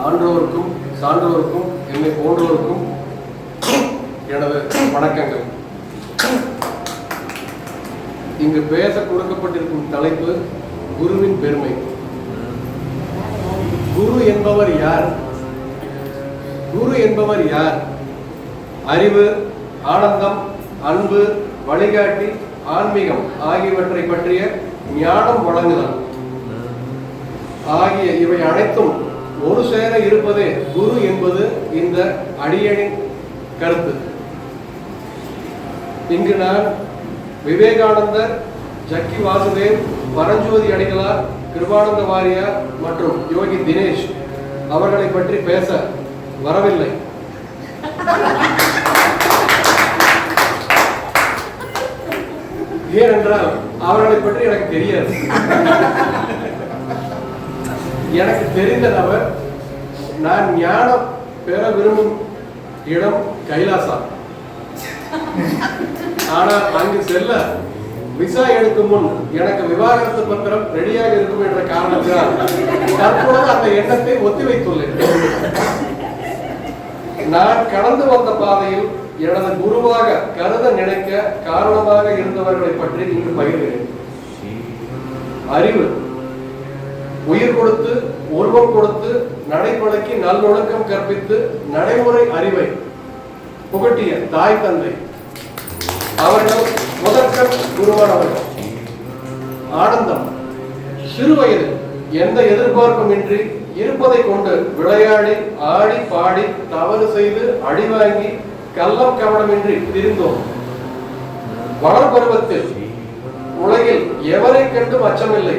ஆன்றோருக்கும் சான்றோருக்கும் என்னை போன்றோருக்கும் எனது வணக்கங்கள். இங்கு பேச கொடுக்கப்பட்டிருக்கும் தலைப்பு குருவின் பெருமை. குரு என்பவர் யார்? குரு என்பவர் யார்? அறிவு, ஆனந்தம், அன்பு, வழிகாட்டி, ஆன்மீகம் ஆகியவற்றை பற்றிய ஞானம் வழங்குதல் ஆகிய இவை அனைத்தும் ஒரு சேர இருப்பதே குரு என்பது இந்த அடியனின் கருத்து. இங்கு நான் விவேகானந்தர், ஜக்கி வாசுதேவ், பரஞ்சோதி அடிகளார், கிருபானந்த வாரியார் மற்றும் யோகி தினேஷ் அவர்களை பற்றி பேச வரவில்லை. ஏனென்றால் அவர்களை பற்றி எனக்கு தெரியாது. எனக்கு தெரிந்த நபர், நான் ஞானம் பெற விரும்பும் இடம் கைலாசா. ஆனால் அங்கு செல்ல விசா எடுக்கும் முன் எனக்கு விவாகரத்து பத்திரம் ரெடியாக இருக்கும் என்ற காரணத்தினால் தற்போது அந்த எண்ணத்தை ஒத்தி வைத்துள்ளேன். நான் கடந்து வந்த பாதையில் எனது குருவாக கருத நினைக்க காரணமாக இருந்தவர்களை பற்றி இங்கு பகிர்கிறேன். அறிவு, உயிர் கொடுத்து, உருவம் கொடுத்து, நடைபழக்கி நல்லொழுக்கம் கற்பித்து, நடைமுறை அறிவை புகட்டிய தாய் தந்தை அவர்கள் முதற்கண் குருவானவர்கள். ஆனந்தம், சிறு வயது எந்த எதிர்பார்ப்பும் இன்றி இருப்பதை கொண்டு விளையாடி, ஆடி, பாடி, தவறு செய்து, அடிவாங்கி, கள்ளம் கவனமின்றி திரிந்தோம். வளர்பருவத்தில் உலகில் எவரை கண்டும் அச்சமில்லை,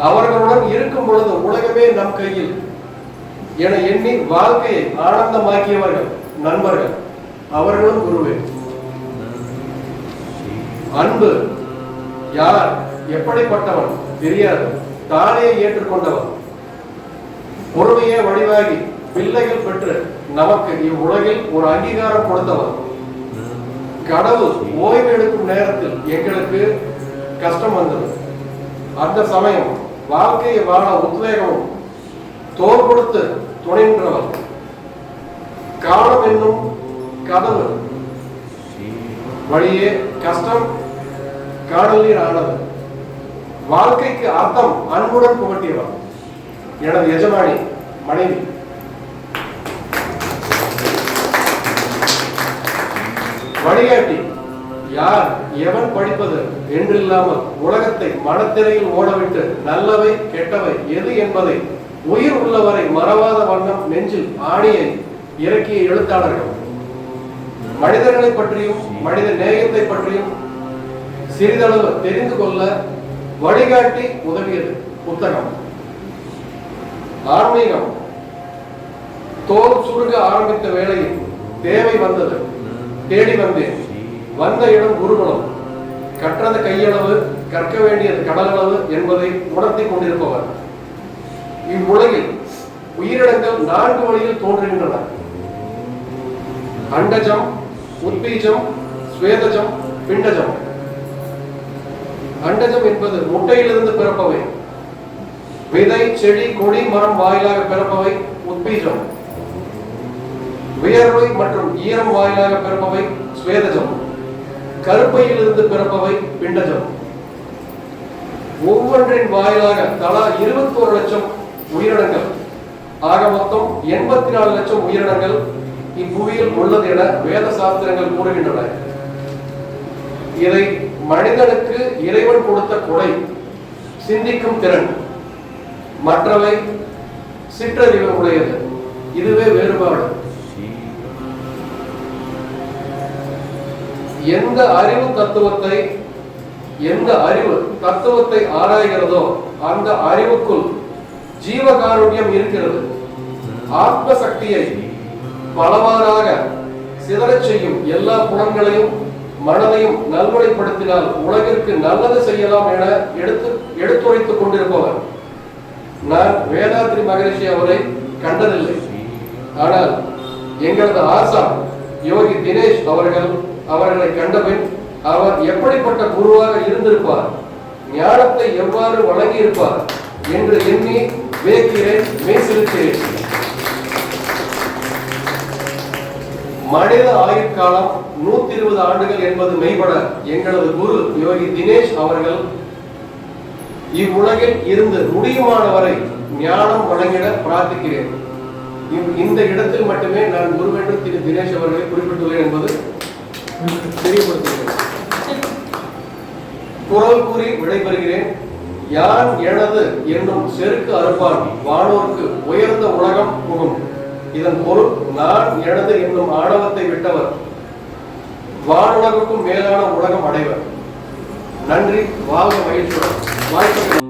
அவர்களுடன் இருக்கும் பொழுது உலகமே நம் கையில் என எண்ணி வாழ்க்கையை ஆனந்தமாக்கியவர்கள் நண்பர்கள், அவர்களும் குருவே. அன்பு, யார் எப்படிப்பட்டவன் தெரியாது, தானே ஏற்றுக்கொண்டவன். பொறுமையே வடிவாகி பிள்ளைகள் பெற்று நமக்கு இவ்வுலகில் ஒரு அங்கீகாரம் கொடுத்தவன். கடவுள் ஓய்வு எடுக்கும் நேரத்தில் எங்களுக்கு கஷ்டம் வந்தது. அந்த சமயம் வாழ்க்கையை வாழ உத்வேகமும் தோல் கொடுத்து துணைன்றவர். காலம் என்னும் கதவு வழியே கஷ்டம் காடல் நீர் ஆனது. வாழ்க்கைக்கு அர்த்தம் அன்புடன் புகட்டியவர் எனது எஜமானி மனைவி. வழிகாட்டி, யார் எவன் படிப்பது என்றில்லாமல் உலகத்தை மனத்திரையில் ஓடவிட்டு நல்லவை கெட்டவை எது என்பதை உயிர் உள்ளவரை மறவாத வண்ணம் நெஞ்சில் ஆணியை இறக்கிய எழுத்தாளர்கள். மனிதர்களை பற்றியும் மனித நேயத்தை பற்றியும் சிறிதளவு தெரிந்து கொள்ள வழிகாட்டி உதவியது புத்தகம். ஆன்மீகம், தோல் சுருங்க ஆரம்பித்த வேளையில் தேவை வந்தது, தேடி வந்தேன். வந்த இடம் குருகுலம். கற்றது கையளவு, கற்க வேண்டியது கடலளவு என்பதை உணர்த்தி கொண்டிருப்பவர். இவ்வுலகில் உயிரினங்கள் 4 வழியில் தோன்றுகின்றன: அண்டஜம், உத்பீஜம், ஸ்வேதஜம், பிண்டஜம். அண்டஜம் என்பது முட்டையிலிருந்து பிறப்பவை. விதை, செடி, கொடி, மரம் வாயிலாக பிறப்பவை உத்பீஜம். வியர்வை மற்றும் ஈரம் வாயிலாக பிறப்பவை ஸ்வேதஜம். கருப்பையிலிருந்து பிறப்பவை பிண்டஜம். ஒவ்வொன்றின் வாயிலாக தலா 21 லட்சம் உயிரினங்கள், ஆக மொத்தம் 84 லட்சம் உயிரினங்கள் இப்புவியில் உள்ளது என வேத சாஸ்திரங்கள் கூறுகின்றன. இதை மனிதனுக்கு இறைவன் கொடுத்த கொடை, சிந்திக்கும் திறன். மற்றவை சிற்றறிவு உடையது. இதுவே வேறுபாடு. எந்த அறிவு தத்துவத்தை ஆராய்கிறதோ அந்த அறிவுக்குள் ஜீவகாருண்யம் இருக்கிறது. ஆத்ம சக்தியை பலவாறாக சிதறச் செய்யும் எல்லா புலன்களையும் மனதையும் நல்வழிப்படுத்தினால் உலகிற்கு நல்லது செய்யலாம் என எடுத்துரைத்துக் கொண்டிருப்பவர். நான் வேதாத்ரி மகரிஷி அவரை கண்டதில்லை. ஆனால் எங்களது ஆசான் யோகி தினேஷ் அவர்களை கண்டபின் அவர் எப்படிப்பட்ட குருவாக இருந்திருப்பார், ஞானத்தை எவ்வாறு வழங்கி இருப்பார் என்று எண்ணி வேக்கிறேன், மெய்சிலிருக்கிறேன். மனித ஆயுட்காலம் 120 ஆண்டுகள் என்பது மெய்பட எங்களது குரு யோகி தினேஷ் அவர்கள் இவ்வுலகில் இருந்து முடியுமானவரை ஞானம் வழங்கிட பிரார்த்திக்கிறேன். இந்த இடத்தில் மட்டுமே நான் குருவென்று திரு தினேஷ் அவர்களை குறிப்பிட்டுள்ளேன் என்பது தெரியப்படுத்துகிறேன். குரல் கூறி விடைபெறுகிறேன். யான் எனது என்னும் செருக்கு அறுப்பான் வானோர்க்கு உயர்ந்த உலகம் புகும். இதன் பொருள் நான் எனது என்னும் ஆணவத்தை விட்டவர் வானுலகுக்கும் மேலான உலகம் அடைவர். நன்றி. வாழ்க மகிழ்ச்சியுடன். வாய்ப்பு